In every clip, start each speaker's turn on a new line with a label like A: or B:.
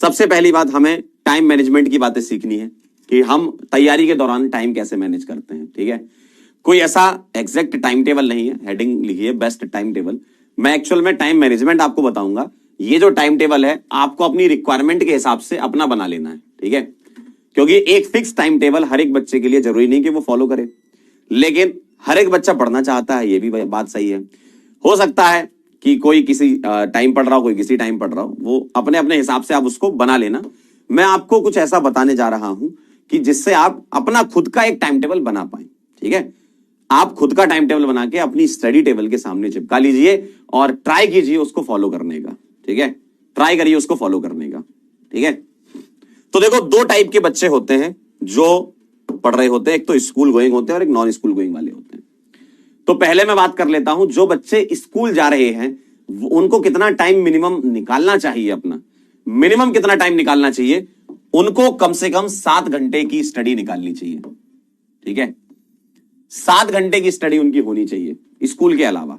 A: सबसे पहली बात हमें टाइम मैनेजमेंट की बातें सीखनी है कि हम तैयारी के दौरान टाइम कैसे मैनेज करते हैं। ठीक है, कोई ऐसा एग्जैक्ट टाइम टेबल नहीं है, हेडिंग लिखिए बेस्ट टाइम टेबल। मैं एक्चुअल में टाइम मैनेजमेंट आपको बताऊंगा। ये जो टाइम टेबल है आपको अपनी रिक्वायरमेंट के हिसाब से अपना बना लेना है। ठीक है, क्योंकि एक फिक्स टाइम टेबल हर एक बच्चे के लिए जरूरी नहीं कि वो फॉलो करे, लेकिन हर एक बच्चा पढ़ना चाहता है, ये भी बात सही है। हो सकता है कि कोई किसी टाइम पढ़ रहा हो, कोई किसी टाइम पढ़ रहा हो, वो अपने अपने हिसाब से आप उसको बना लेना। मैं आपको कुछ ऐसा बताने जा रहा हूं कि जिससे आप अपना खुद का एक टाइम टेबल बना पाए। ठीक है, आप खुद का टाइम टेबल बना के अपनी स्टडी टेबल के सामने चिपका लीजिए और ट्राई कीजिए उसको फॉलो करने का। ठीक है, ट्राई करिए उसको फॉलो करने का। ठीक है, तो देखो दो टाइप के बच्चे होते हैं जो पढ़ रहे होते हैं, एक तो स्कूल गोइंग होते हैं और एक नॉन स्कूल गोइंग वाले होते हैं। तो पहले मैं बात कर लेता हूं, जो बच्चे स्कूल जा रहे हैं उनको कितना टाइम मिनिमम निकालना चाहिए। अपना मिनिमम कितना टाइम निकालना चाहिए? उनको कम से कम 7 घंटे की स्टडी निकालनी चाहिए। ठीक है, 7 घंटे की स्टडी उनकी होनी चाहिए स्कूल के अलावा।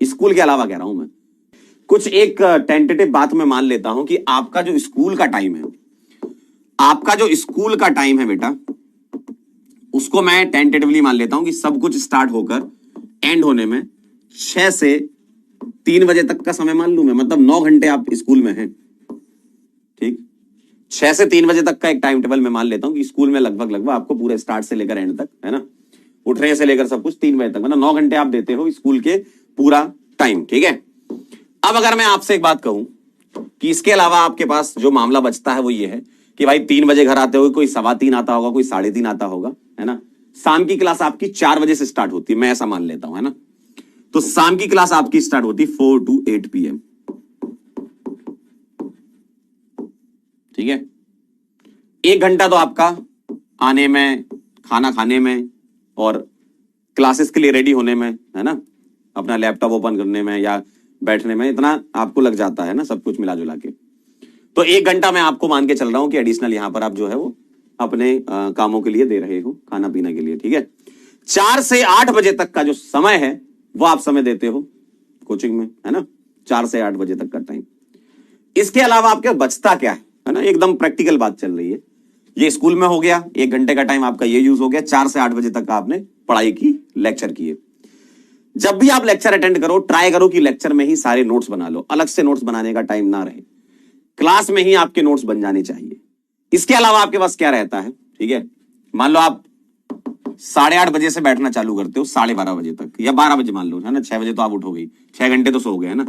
A: स्कूल के अलावा कह रहा हूं मैं, कुछ एक टेंटेटिव बात मैं मान लेता हूं कि आपका जो स्कूल का टाइम है, आपका जो स्कूल का टाइम है बेटा, उसको मैं टेंटेटिवली मान लेता हूं कि सब कुछ स्टार्ट होकर एंड होने में 6 से 3 बजे तक का समय मान लूं मैं, मतलब 9 घंटे आप स्कूल में हैं। ठीक, 6 से 3 बजे तक का एक टाइम टेबल मैं मान लेता हूं कि स्कूल में लगभग आपको पूरे स्टार्ट से लेकर एंड तक, है ना, उठने से लेकर सब कुछ 3 बजे तक, मतलब 9 घंटे आप देते हो स्कूल के पूरा टाइम। ठीक है, अब अगर मैं आपसे एक बात कहूं कि इसके अलावा आपके पास जो मामला बचता है वो ये है कि भाई 3 बजे घर आते हो, कोई 3:15 आता होगा, कोई 3:30 आता होगा, है ना। शाम की क्लास आपकी 4 बजे से स्टार्ट होती है, मैं ऐसा मान लेता हूं, है ना। तो शाम की क्लास आपकी स्टार्ट होती है 4 to 8 PM। ठीक है, 1 घंटा तो आपका आने में, खाना खाने में और क्लासेस के लिए रेडी होने में, है ना, अपना लैपटॉप ओपन करने में या बैठने में, इतना आपको लग जाता है ना, सब कुछ मिला जुला के। तो 1 घंटा मैं आपको मान के चल रहा हूं कि एडिशनल यहां पर आप जो है वो अपने कामों के लिए दे रहे हो, खाना पीना के लिए। ठीक है, 4 से 8 बजे तक का जो समय है वो आप समय देते हो कोचिंग में, है ना, 4 से 8 बजे तक का टाइम। इसके अलावा आपके बचता क्या है ना, एकदम प्रैक्टिकल बात चल रही है। ये स्कूल में हो गया, 1 घंटे का टाइम आपका ये यूज हो गया, 4 से 8 बजे तक आपने पढ़ाई की, लेक्चर किए। जब भी आप लेक्चर अटेंड करो, ट्राई करो कि लेक्चर में ही सारे नोट्स बना लो, अलग से नोट्स बनाने का टाइम ना रहे, क्लास में ही आपके नोट्स बन जाने चाहिए। इसके अलावा आपके पास क्या रहता है? ठीक है, मान लो आप 8:30 बजे से बैठना चालू करते हो 12:30 बजे तक, या 12 बजे मान लो, है ना, 6 बजे तो आप उठोगे, 6 घंटे तो सो गए, है ना।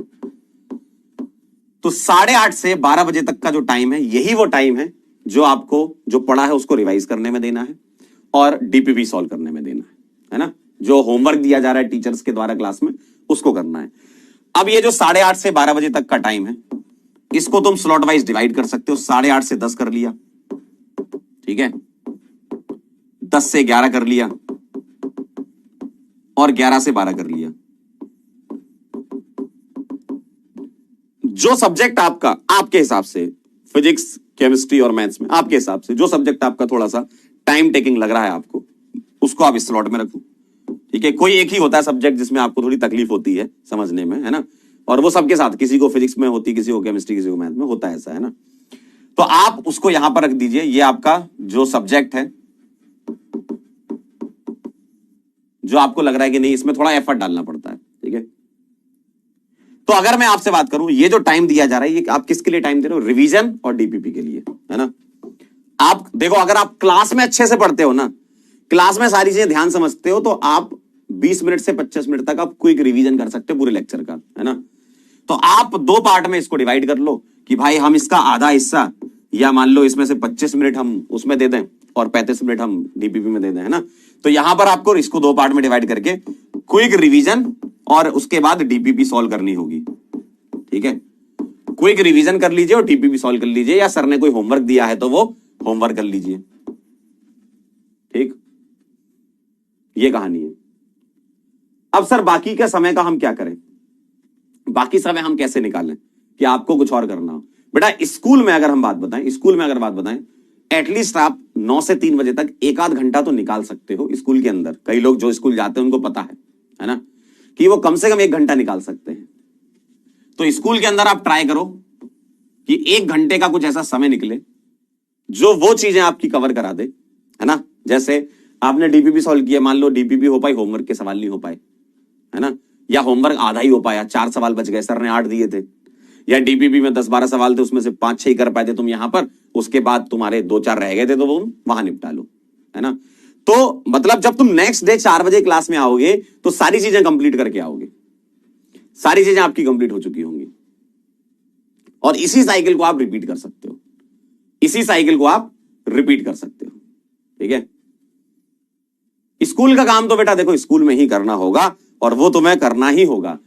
A: तो 8:30 से 12 बजे तक का जो टाइम है, यही वो टाइम है जो आपको जो पढ़ा है उसको रिवाइज करने में देना है और डीपीपी सॉल्व करने में देना है ना। जो होमवर्क दिया जा रहा है टीचर्स के द्वारा क्लास में, उसको करना है। अब ये जो 8:30 से 12 बजे तक का टाइम है, इसको तुम स्लॉट वाइज डिवाइड कर सकते हो। 8:30 से 10 कर लिया, ठीक है, 10 से 11 कर लिया और 11 से 12 कर लिया। जो सब्जेक्ट आपका, आपके हिसाब से, फिजिक्स, केमिस्ट्री और मैथ्स में आपके हिसाब से जो सब्जेक्ट आपका थोड़ा सा टाइम टेकिंग लग रहा है आपको, उसको आप इस स्लॉट में रखो। ठीक है, कोई एक ही होता है सब्जेक्ट जिसमें आपको थोड़ी तकलीफ होती है समझने में, है ना, और वो सबके साथ, किसी को फिजिक्स में होती, किसी को केमिस्ट्री, किसी को मैथ में होता है, ऐसा है ना। तो आप उसको यहां पर रख दीजिए। ये आपका जो सब्जेक्ट है, जो आपको लग रहा है कि नहीं इसमें थोड़ा एफर्ट डालना पड़ता है। ठीक है, तो अगर मैं आपसे बात करूं, ये जो टाइम दिया जा रहा है, ये आप किसके लिए टाइम दे रहे हो? रिवीजन और डीपीपी के लिए, है ना। आप देखो, अगर आप क्लास में अच्छे से पढ़ते हो ना, क्लास में सारी चीजें ध्यान समझते हो, तो आप 20 मिनट से 25 मिनट तक आप क्विक रिवीजन कर सकते हो पूरे लेक्चर का, है ना। तो आप 2 पार्ट में इसको डिवाइड कर लो कि भाई हम इसका आधा हिस्सा, या मान लो इसमें से 25 मिनट हम उसमें दे दें और 35 मिनट हम डीपीपी में दे दें, है ना। तो यहां पर आपको इसको 2 पार्ट में डिवाइड करके क्विक रिवीजन और उसके बाद डीपीपी सॉल्व करनी होगी। ठीक है, क्विक रिवीजन कर लीजिए और डीपीपी सॉल्व कर लीजिए, या सर ने कोई होमवर्क दिया है तो वो होमवर्क कर लीजिए। ठीक, ये कहानी है। अब सर बाकी का समय का हम क्या करें? बाकी समय हम कैसे निकालें कि आपको कुछ और करना हो? बेटा स्कूल में अगर हम बात बताएं, स्कूल में अगर बात बताएं, एटलीस्ट आप 9 से 3 बजे तक 1 आध घंटा तो निकाल सकते हो स्कूल के अंदर। कई लोग जो स्कूल जाते हैं उनको पता है ना, कि वो कम से कम 1 घंटा निकाल सकते हैं। तो स्कूल के अंदर आप ट्राई करो कि 1 घंटे का कुछ ऐसा समय निकले जो वो चीजें आपकी कवर करा दे, है ना। जैसे आपने डीपीपी सॉल्व किया, मान लो डीपीपी हो पाई, होमवर्क के सवाल नहीं हो पाए, है ना, या होमवर्क आधा ही हो पाया, 4 सवाल बच गए, सर ने 8 दिए थे, या डीपीपी में 10-12 सवाल थे, उसमें से 5-6 ही कर पाए थे तुम यहां पर, उसके बाद तुम्हारे 2-4 रह गए थे, तो वो वहां निपटा लो, है ना। तो मतलब जब तुम नेक्स्ट डे 4 बजे क्लास में आओगे तो सारी चीजें कंप्लीट करके आओगे, सारी चीजें आपकी कंप्लीट हो चुकी होंगी, और इसी साइकिल को आप रिपीट कर सकते हो, इसी साइकिल को आप रिपीट कर सकते हो, ठीक है। स्कूल का काम तो बेटा देखो स्कूल में ही करना होगा, और वो तुम्हें करना ही होगा।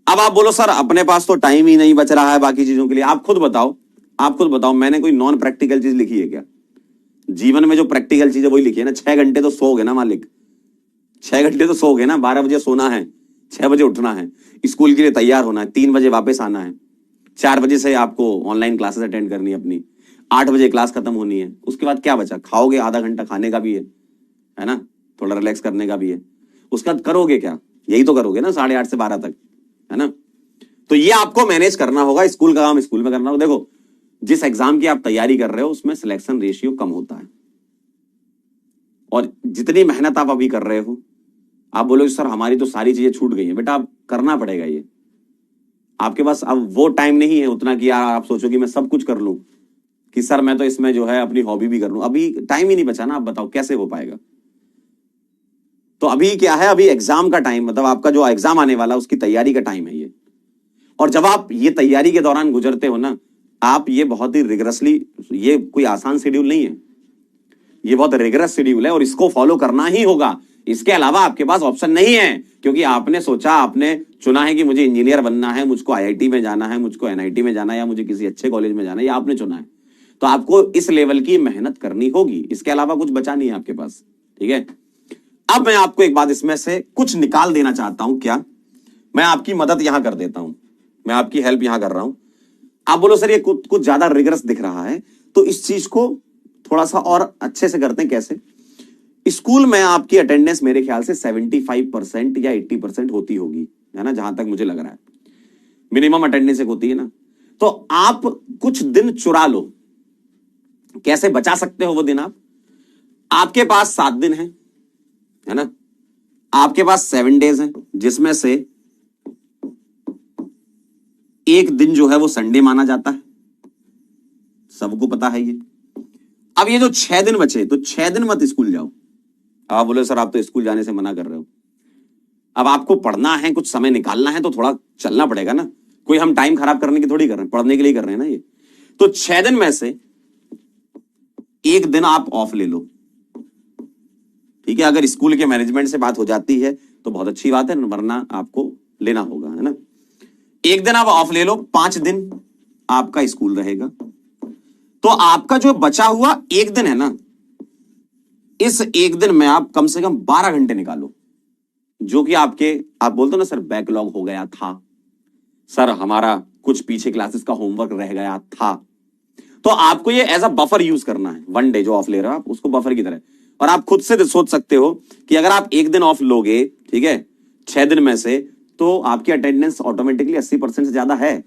A: अब आप बोलो सर अपने पास तो टाइम ही नहीं बच रहा है बाकी चीजों के लिए, आप खुद बताओ, आप खुद बताओ, मैंने कोई नॉन प्रैक्टिकल चीज लिखी है क्या? जीवन में जो प्रैक्टिकल चीज है वही लिखी है ना। 6 घंटे तो सोओगे ना मालिक, 6 घंटे तो सोओगे ना, 12 बजे सोना है, 6 बजे उठना है, स्कूल के लिए तैयार होना है, 3 बजे वापस आना है, 4 बजे से आपको ऑनलाइन क्लासेस अटेंड करनी है अपनी, 8 बजे क्लास खत्म होनी है, उसके बाद क्या बचा? खाओगे, आधा घंटा खाने का भी है ना, थोड़ा रिलैक्स करने का भी है, उसका करोगे क्या? यही तो करोगे ना 8:30 से 12 तक, है ना। तो ये आपको मैनेज करना होगा, स्कूल का काम स्कूल में करना होगा। देखो जिस एग्जाम की आप तैयारी कर रहे हो उसमें सिलेक्शन रेशियो कम होता है, और जितनी मेहनत आप अभी कर रहे हो, आप बोलोगे सर हमारी तो सारी चीजें छूट गई हैं, बेटा आप करना पड़ेगा, ये आपके पास अब वो टाइम नहीं है उतना कि यार आप सोचो कि मैं सब कुछ कर लूं, कि सर मैं तो इसमें जो है अपनी हॉबी भी कर लूं, अभी टाइम ही नहीं बचा ना। आप बताओ कैसे हो पाएगा? तो अभी क्या है, अभी एग्जाम का टाइम, मतलब आपका जो एग्जाम आने वाला उसकी तैयारी का टाइम है ये। और जब आप ये तैयारी के दौरान गुजरते हो ना, आप ये बहुत ही रिगरसली, ये कोई आसान शेड्यूल नहीं है, ये बहुत रिगरस शेड्यूल है, और इसको फॉलो करना ही होगा। इसके अलावा आपके पास ऑप्शन नहीं है, क्योंकि आपने सोचा, आपने चुना है कि मुझे इंजीनियर बनना है, मुझको आईआईटी में जाना है, मुझको एनआईटी में जाना है, या मुझे किसी अच्छे कॉलेज में जाना है, या आपने चुना है, तो आपको इस लेवल की मेहनत करनी होगी। इसके अलावा कुछ बचा नहीं है आपके पास, ठीक है। अब मैं आपको एक बात इसमें से कुछ निकाल देना चाहता हूं। क्या? मैं आपकी मदद यहां कर देता हूं, मैं आपकी हेल्प यहां कर रहा हूं। आप बोलो सर ये कुछ ज्यादा रिगरस दिख रहा है, तो इस चीज को थोड़ा सा और अच्छे से करते हैं। कैसे? स्कूल में आपकी अटेंडेंस मेरे ख्याल से 75% या 80% होती होगी, है ना, जहां तक मुझे लग रहा है मिनिमम अटेंडेंस एक होती है ना। तो आप कुछ दिन चुरा लो। कैसे बचा सकते हो वो दिन? आपके पास 7 दिन है ना, आपके पास 7 डेज हैं, जिसमें से एक दिन जो है वो संडे माना जाता है, सबको पता है ये। अब ये जो 6 दिन बचे, तो 6 दिन मत स्कूल जाओ। आप बोले सर आप तो स्कूल जाने से मना कर रहे हो। अब आपको पढ़ना है, कुछ समय निकालना है, तो थोड़ा चलना पड़ेगा ना। कोई हम टाइम खराब करने की थोड़ी कर रहे हैं, पढ़ने के लिए कर रहे हैं ना ये। तो 6 दिन में से एक दिन आप ऑफ ले लो, ठीक है। अगर स्कूल के मैनेजमेंट से बात हो जाती है तो बहुत अच्छी बात है, वरना आपको लेना होगा, है ना। एक दिन आप ऑफ ले लो, 5 दिन आपका स्कूल रहेगा। तो आपका जो बचा हुआ एक दिन है ना, इस एक दिन में आप कम से कम 12 घंटे निकालो, जो कि आपके, आप बोलते हो ना सर बैकलॉग हो गया था, सर हमारा कुछ पीछे क्लासेस का होमवर्क रह गया था, तो आपको ये एज अ बफर यूज करना है। 1 डे जो ऑफ ले रहे हो आप, उसको बफर की तरह। और आप खुद से सोच सकते हो कि अगर आप एक दिन ऑफ लोगे, ठीक है, 6 दिन में से, तो आपकी अटेंडेंस ऑटोमेटिकली 80% से ज्यादा है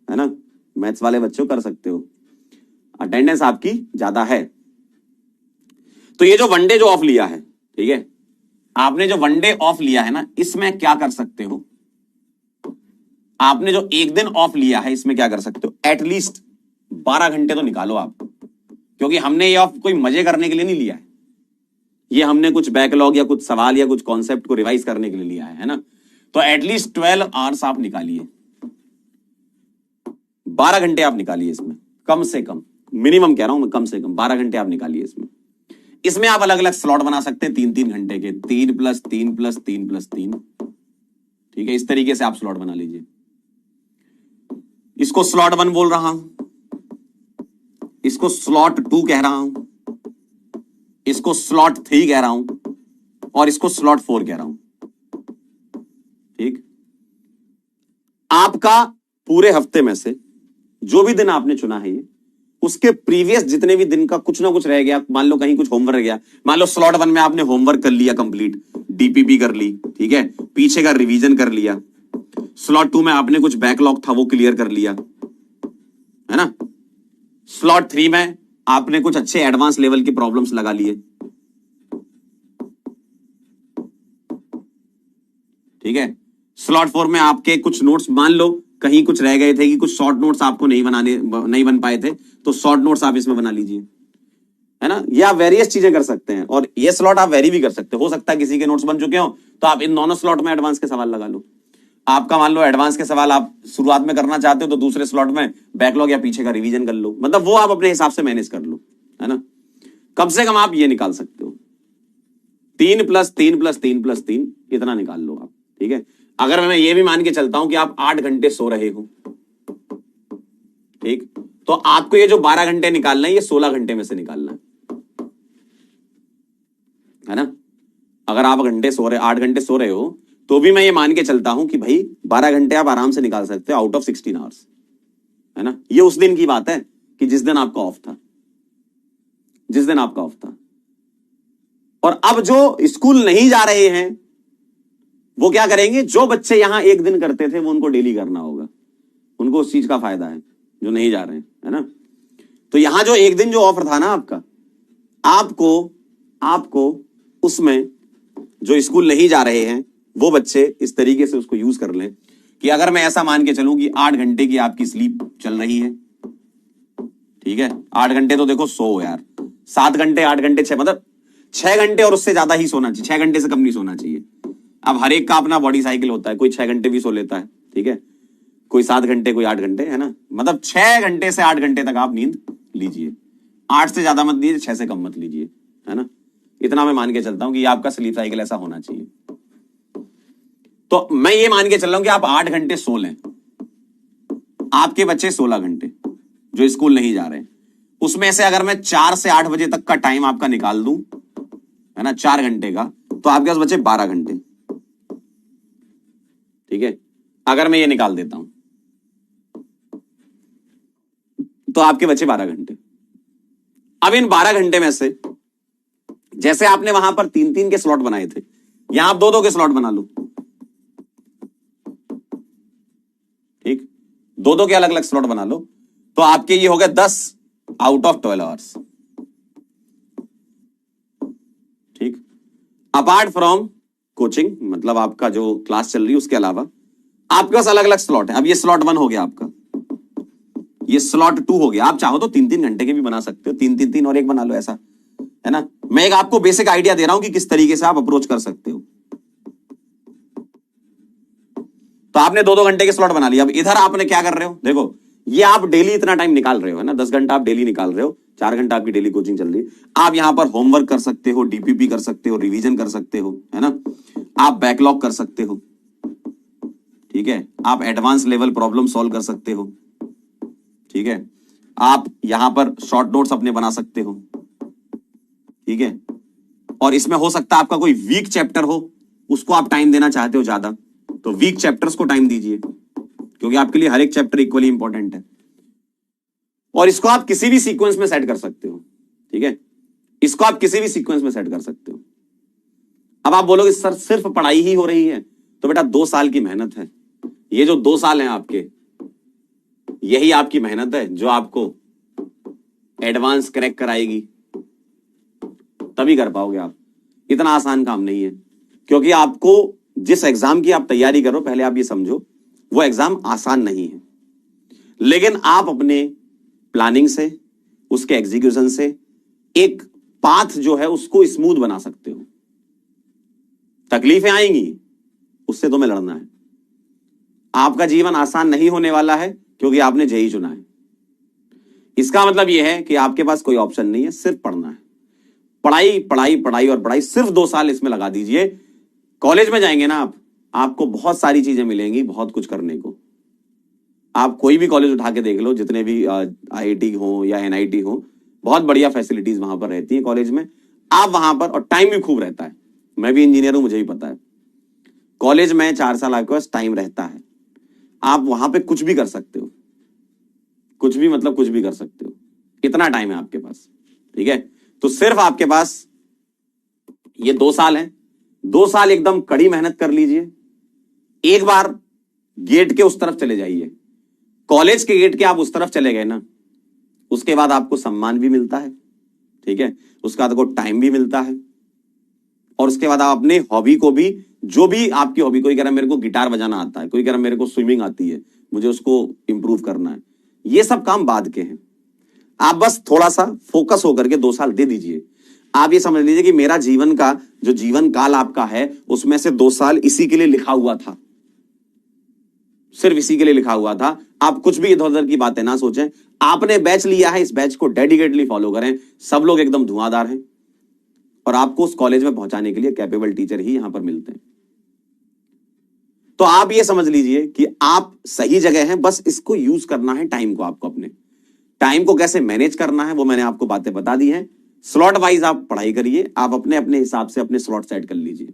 A: ना। मैथ्स वाले बच्चों कर सकते हो, अटेंडेंस आपकी ज्यादा है। तो ये जो 1 डे जो ऑफ लिया है, ठीक है, आपने जो 1 डे ऑफ लिया है ना, इसमें क्या कर सकते हो? आपने जो एक दिन ऑफ लिया है, इसमें क्या कर सकते हो? एटलीस्ट 12 घंटे तो निकालो आप, क्योंकि हमने ये ऑफ कोई मजे करने के लिए नहीं लिया है, ये हमने कुछ बैकलॉग या कुछ सवाल या कुछ कॉन्सेप्ट को रिवाइज करने के लिए लिया है ना। तो एटलीस्ट 12 आवर्स आप निकालिए, 12 घंटे आप निकालिए इसमें, कम से कम, मिनिमम कह रहा हूं मैं, कम से कम 12 घंटे आप निकालिए इसमें। इसमें आप अलग अलग स्लॉट बना सकते हैं, 3-3 घंटे के, 3+3+3+3, ठीक है, इस तरीके से आप स्लॉट बना लीजिए। इसको स्लॉट 1 बोल रहा हूं, इसको स्लॉट 2 कह रहा हूं, इसको स्लॉट 3 कह रहा हूं, और इसको स्लॉट 4 कह रहा हूं, ठीक। आपका पूरे हफ्ते में से जो भी दिन आपने चुना है, ये उसके प्रीवियस जितने भी दिन का कुछ ना कुछ रह गया, मान लो कहीं कुछ होमवर्क रह गया, मान लो स्लॉट 1 में आपने होमवर्क कर लिया कंप्लीट, डीपीपी कर ली, ठीक है, पीछे का रिवीजन कर लिया, स्लॉट 2 में आपने कुछ बैकलॉग था वो क्लियर कर लिया, है ना। स्लॉट 3 में आपने कुछ अच्छे एडवांस लेवल की प्रॉब्लम्स लगा लिए, ठीक है। स्लॉट 4 में आपके कुछ नोट्स मान लो कहीं कुछ रह गए थे कि कुछ शॉर्ट नोट्स आपको नहीं बन पाए थे, तो शॉर्ट नोट्स आप इसमें बना लीजिए, है ना। ये आप वेरियस चीजें कर सकते हैं, और ये स्लॉट आप वेरी भी कर सकते हो सकता है किसी के नोट्स बन चुके हो तो आप इन दोनों स्लॉट में एडवांस के सवाल लगा लो। आपका मान लो एडवांस के सवाल आप शुरुआत में करना चाहते हो तो दूसरे स्लॉट में बैकलॉग या पीछे का रिवीजन कर लो, मतलब वो आप अपने हिसाब से मैनेज कर लो, है ना। कम से कम आप ये निकाल सकते हो 3 + 3 + 3 + 3 इतना निकाल लो आप, ठीक है। अगर मैं ये भी मान के चलता हूं कि आप 8 घंटे सो रहे हो, ठीक, तो आपको ये जो 12 घंटे निकालना है ये 16 घंटे में से निकालना है ना। अगर आप 8 घंटे सो रहे हो तो भी मैं ये मान के चलता हूं कि भाई 12 घंटे आप आराम से निकाल सकते हो आउट ऑफ 16 आवर्स, है ना। ये उस दिन की बात है कि जिस दिन आपका ऑफ था, जिस दिन आपका ऑफ था। और अब जो स्कूल नहीं जा रहे हैं वो क्या करेंगे, जो बच्चे यहां एक दिन करते थे वो उनको डेली करना होगा, उनको उस चीज का फायदा है, जो नहीं जा रहे हैं, है ना। तो यहां जो एक दिन जो ऑफर था ना आपका, आपको उसमें जो स्कूल नहीं जा रहे हैं वो बच्चे इस तरीके से उसको यूज कर लें कि अगर मैं ऐसा मान के चलूं कि 8 घंटे की आपकी स्लीप चल रही है, ठीक है। 8 घंटे तो देखो सो यार, 7 घंटे 8 घंटे 6, मतलब 6 घंटे और उससे ज्यादा ही सोना चाहिए, 6 घंटे से कम नहीं सोना चाहिए। अब हर एक का अपना बॉडी साइकिल होता है, कोई 6 घंटे भी सो लेता है, ठीक है, कोई 7 घंटे, कोई 8 घंटे, है ना। मतलब 6 घंटे से 8 घंटे तक आप नींद लीजिए, 8 से ज्यादा मत लीजिए, 6 से कम मत लीजिए, है ना। इतना मैं मान के चलता हूं कि आपका स्लीप साइकिल ऐसा होना चाहिए। तो मैं ये मान के चल रहा हूं कि आप 8 घंटे सो लें, आपके बच्चे 16 घंटे जो स्कूल नहीं जा रहे हैं, उसमें से अगर मैं 4 से 8 बजे तक का टाइम आपका निकाल दूं, है ना, 4 घंटे का, तो आपके पास बचे 12 घंटे, ठीक है। अगर मैं ये निकाल देता हूं तो आपके बचे 12 घंटे। अब इन 12 घंटे में से जैसे आपने वहां पर 3-3 के स्लॉट बनाए थे, यहां आप 2-2 के स्लॉट बना लो, ठीक, 2-2 के अलग अलग स्लॉट बना लो, तो आपके ये हो गए 10 आउट ऑफ 12 आवर्स, ठीक। अपार्ट फ्रॉम कोचिंग, मतलब आपका जो क्लास चल रही है उसके अलावा आपके पास अलग अलग स्लॉट है। अब ये स्लॉट 1 हो गया आपका, ये स्लॉट 2 हो गया। आप चाहो तो 3-3 घंटे के भी बना सकते हो, 3-3-3 और 1 बना लो, ऐसा, है ना। मैं एक आपको बेसिक आइडिया दे रहा हूं कि किस तरीके से आप अप्रोच कर सकते हो। तो आपने 2-2 घंटे के स्लॉट बना लिया। अब इधर आपने क्या कर रहे हो, देखो ये आप डेली इतना टाइम निकाल रहे हो, है ना, 10 घंटा आप डेली निकाल रहे हो, 4 घंटा आपकी डेली कोचिंग चल रही है। आप यहां पर होमवर्क कर सकते हो, डीपीपी कर सकते हो, रिवीजन कर सकते हो, है ना, आप बैकलॉग कर सकते हो, ठीक है, आप एडवांस लेवल प्रॉब्लम सॉल्व कर सकते हो, ठीक है, आप यहां पर शॉर्ट नोट्स अपने बना सकते हो, ठीक है। और इसमें हो सकता है आपका कोई वीक चैप्टर हो, उसको आप टाइम देना चाहते हो ज्यादा, तो वीक चैप्टर्स को टाइम दीजिए, क्योंकि आपके लिए हर एक चैप्टर इक्वली इंपॉर्टेंट है। और इसको आप किसी भी सीक्वेंस में सेट कर सकते हो, ठीक है, इसको आप किसी भी सीक्वेंस में सेट कर सकते हो। अब आप बोलोगे सर सिर्फ पढ़ाई ही हो रही है, तो बेटा 2 साल की मेहनत है, ये जो 2 साल हैं आपके, यही आपकी मेहनत है जो आपको एडवांस क्रैक कराएगी, तभी कर पाओगे आप। इतना आसान काम नहीं है, क्योंकि आपको जिस एग्जाम की आप तैयारी करो, पहले आप ये समझो वो एग्जाम आसान नहीं है, लेकिन आप अपने प्लानिंग से, उसके एग्जीक्यूशन से एक पाथ जो है उसको स्मूथ बना सकते हो। तकलीफें आएंगी, उससे तुम्हें लड़ना है। आपका जीवन आसान नहीं होने वाला है, क्योंकि आपने जेई चुना है। इसका मतलब यह है कि आपके पास कोई ऑप्शन नहीं है, सिर्फ पढ़ना है। पढ़ाई पढ़ाई पढ़ाई और पढ़ाई, सिर्फ 2 साल इसमें लगा दीजिए। कॉलेज में जाएंगे ना आप, आपको बहुत सारी चीजें मिलेंगी, बहुत कुछ करने को। आप कोई भी कॉलेज उठा के देख लो, जितने भी आईआईटी हो या एनआईटी हो, बहुत बढ़िया फैसिलिटीज वहां पर रहती है कॉलेज में। आप वहां पर, और टाइम भी खूब रहता है। मैं भी इंजीनियर हूं, मुझे भी पता है, कॉलेज में 4 साल आपके पास टाइम रहता है, आप वहां पे कुछ भी कर सकते हो, कुछ भी मतलब कुछ भी कर सकते हो, इतना टाइम है आपके पास, ठीक है। तो सिर्फ आपके पास ये 2 साल हैं, 2 साल एकदम कड़ी मेहनत कर लीजिए, एक बार गेट के उस तरफ चले जाइए। कॉलेज के गेट के आप उस तरफ चले गए ना, उसके बाद आपको सम्मान भी मिलता है, ठीक है, उसके बाद आपको टाइम भी मिलता है, और उसके बाद आप अपने हॉबी को भी, जो भी आपकी हॉबी, कोई कह रहा है मेरे को गिटार बजाना आता है, कोई कह रहा है मेरे को स्विमिंग आती है, मुझे उसको इंप्रूव करना है, ये सब काम बाद के हैं। आप बस थोड़ा सा फोकस होकर के 2 साल दे दीजिए। आप ये समझ लीजिए कि मेरा जीवन का जो जीवन काल आपका है, उसमें से 2 साल इसी के लिए लिखा हुआ था, सिर्फ इसी के लिए लिखा हुआ था। आप कुछ भी इधर उधर की बातें ना सोचें। आपने बैच लिया है, इस बैच को डेडिकेटली फॉलो करें। सब लोग एकदम धुआंधार हैं, और आपको उस कॉलेज में पहुंचाने के लिए कैपेबल टीचर ही यहां पर मिलते हैं। तो आप ये समझ लीजिए कि आप सही जगह हैं, बस इसको यूज करना है। टाइम को, आपको अपने टाइम को कैसे मैनेज करना है वो मैंने आपको बातें बता दी हैं। स्लॉट वाइज आप पढ़ाई करिए, आप अपने अपने हिसाब से अपने स्लॉट सेट कर लीजिए।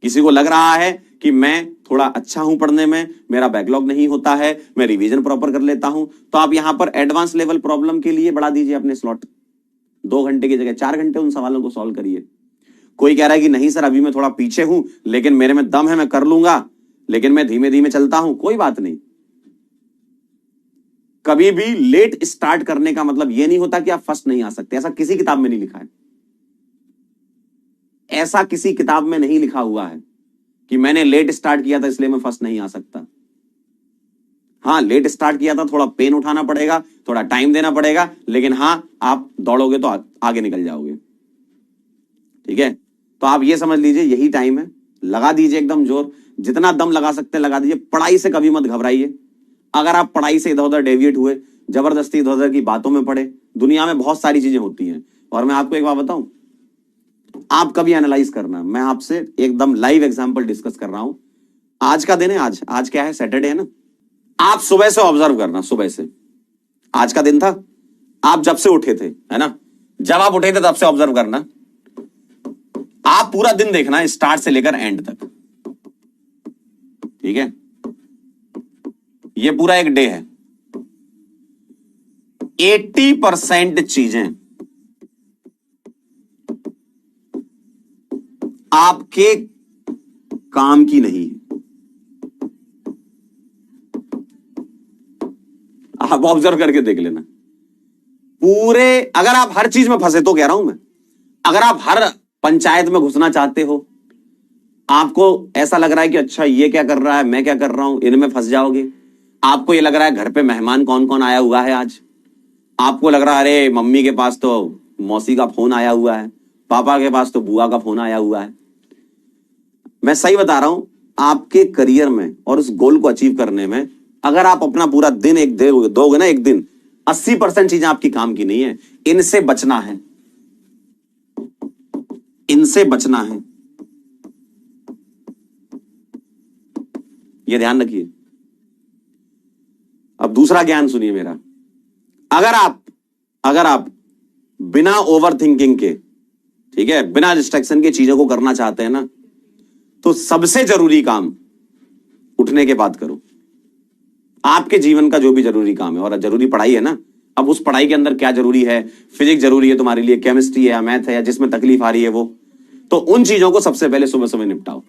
A: किसी को लग रहा है कि मैं थोड़ा अच्छा हूं पढ़ने में, मेरा बैकलॉग नहीं होता है, मैं रिवीजन प्रॉपर कर लेता हूं, तो आप यहां पर एडवांस लेवल प्रॉब्लम के लिए बढ़ा दीजिए अपने स्लॉट। 2 घंटे की जगह 4 घंटे उन सवालों को सॉल्व करिए। कोई कह रहा है कि नहीं सर, अभी मैं थोड़ा पीछे हूं, लेकिन मेरे में दम है, मैं कर लूंगा, लेकिन मैं धीमे धीमे चलता हूं। कोई बात नहीं। कभी भी लेट स्टार्ट करने का मतलब यह नहीं होता कि आप फर्स्ट नहीं आ सकते। ऐसा किसी किताब में नहीं लिखा है, ऐसा किसी किताब में नहीं लिखा हुआ है कि मैंने लेट स्टार्ट किया था इसलिए मैं फर्स्ट नहीं आ सकता। हाँ, लेट स्टार्ट किया था, थोड़ा पेन उठाना पड़ेगा, थोड़ा टाइम देना पड़ेगा, लेकिन हाँ, आप दौड़ोगे तो आगे निकल जाओगे। ठीक है, तो आप ये समझ लीजिए यही टाइम है। लगा दीजिए एकदम जोर, जितना दम लगा सकते लगा दीजिए। पढ़ाई से कभी मत घबराइए। अगर आप पढ़ाई से इधर उधर डेविएट हुए, जबरदस्ती इधर उधर की बातों में पड़े, दुनिया में बहुत सारी चीजें होती हैं। और मैं आपको एक बात बताऊं, आप कभी एनालाइज करना, मैं आपसे एकदम लाइव एग्जांपल डिस्कस कर रहा हूं। आज का दिन है, आज क्या है, सैटरडे है ना। आप सुबह से ऑब्जर्व करना, सुबह से, आज का दिन था, आप जब से उठे थे, है ना, जब आप उठे थे तब से ऑब्जर्व करना। आप पूरा दिन देखना, स्टार्ट से लेकर एंड तक। ठीक है, ये पूरा एक डे है। 80% चीजें आपके काम की नहीं है। आप ऑब्जर्व करके देख लेना पूरे। अगर आप हर चीज में फंसे, तो कह रहा हूं मैं, अगर आप हर पंचायत में घुसना चाहते हो, आपको ऐसा लग रहा है कि अच्छा ये क्या कर रहा है, मैं क्या कर रहा हूं, इनमें फंस जाओगे। आपको ये लग रहा है घर पे मेहमान कौन कौन आया हुआ है आज, आपको लग रहा है अरे मम्मी के पास तो मौसी का फोन आया हुआ है, पापा के पास तो बुआ का फोन आया हुआ है। मैं सही बता रहा हूं, आपके करियर में और उस गोल को अचीव करने में अगर आप अपना पूरा दिन एक दोगे ना, एक दिन 80% चीजें आपकी काम की नहीं है। इनसे बचना है, इनसे बचना है, यह ध्यान रखिए। अब दूसरा ज्ञान सुनिए मेरा। अगर आप बिना ओवर थिंकिंग के, ठीक है, बिना डिस्ट्रैक्शन के चीजों को करना चाहते हैं ना, तो सबसे जरूरी काम उठने के बाद करो। आपके जीवन का जो भी जरूरी काम है, और जरूरी पढ़ाई है ना, अब उस पढ़ाई के अंदर क्या जरूरी है, फिजिक्स जरूरी है तुम्हारे लिए, केमिस्ट्री है या मैथ है या जिसमें तकलीफ आ रही है वो, तो उन चीजों को सबसे पहले सुबह सुबह निपटाओ।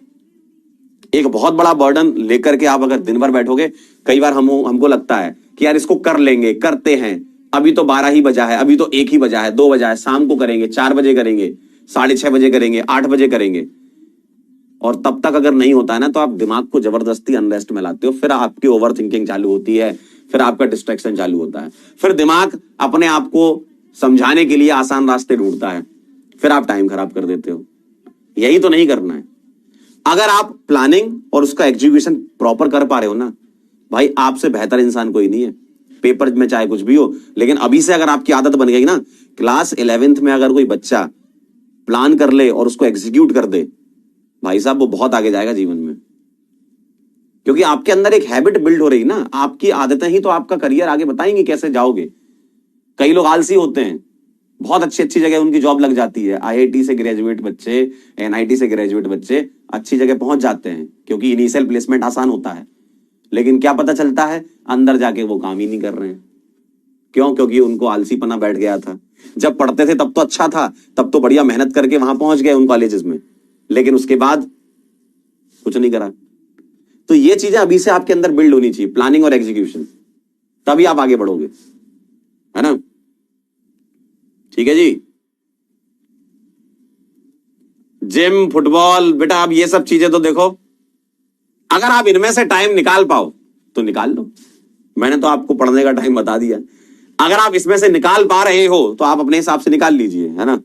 A: एक बहुत बड़ा बर्डन लेकर के आप अगर दिन भर बैठोगे, कई बार हमको लगता है कि यार इसको कर लेंगे, करते हैं, अभी तो 12 ही बजा है, अभी तो 1 ही बजा है, 2 बजा है, शाम को करेंगे, 4 बजे करेंगे, 6:30 बजे करेंगे, 8 बजे करेंगे, और तब तक अगर नहीं होता है ना, तो आप दिमाग को जबरदस्ती अनरेस्ट में लाते हो। फिर आपकी ओवर थिंकिंग चालू होती है, फिर आपका डिस्ट्रैक्शन चालू होता है, फिर दिमाग अपने आप को समझाने के लिए आसान रास्ते ढूंढता है, फिर आप टाइम खराब कर देते हो। यही तो नहीं करना है। अगर आप प्लानिंग और उसका एग्जीक्यूशन प्रॉपर कर पा रहे हो ना, भाई आपसे बेहतर इंसान कोई नहीं है। पेपर में चाहे कुछ भी हो, लेकिन अभी से अगर आपकी आदत बन गई ना, क्लास 11th में अगर कोई बच्चा प्लान कर ले और उसको एग्जीक्यूट कर दे, भाई साहब वो बहुत आगे जाएगा जीवन में। क्योंकि आपके अंदर एक हैबिट बिल्ड हो रही ना, आपकी आदतें ही तो आपका करियर आगे बताएंगे कैसे जाओगे। कई लोग आलसी होते हैं, बहुत अच्छी अच्छी जगह उनकी जॉब लग जाती है। IIT से ग्रेजुएट बच्चे, NIT से ग्रेजुएट बच्चे अच्छी जगह पहुंच जाते हैं, क्योंकि इनिशियल प्लेसमेंट आसान होता है। लेकिन क्या पता चलता है, अंदर जाके वो काम ही नहीं कर रहे हैं। क्यों? क्योंकि उनको आलसीपना बैठ गया था। जब पढ़ते थे तब तो अच्छा था, तब तो बढ़िया मेहनत करके वहां पहुंच गए उन कॉलेजेस में, लेकिन उसके बाद कुछ नहीं करा। तो ये चीजें अभी से आपके अंदर बिल्ड होनी चाहिए, प्लानिंग और एग्जीक्यूशन। तभी आप आगे बढ़ोगे, है ना? ठीक है जी। जिम, फुटबॉल, बेटा आप ये सब चीजें तो देखो, अगर आप इनमें से टाइम निकाल पाओ तो निकाल लो। मैंने तो आपको पढ़ने का टाइम बता दिया, अगर आप इसमें से निकाल पा रहे हो तो आप अपने हिसाब से निकाल लीजिए, है ना?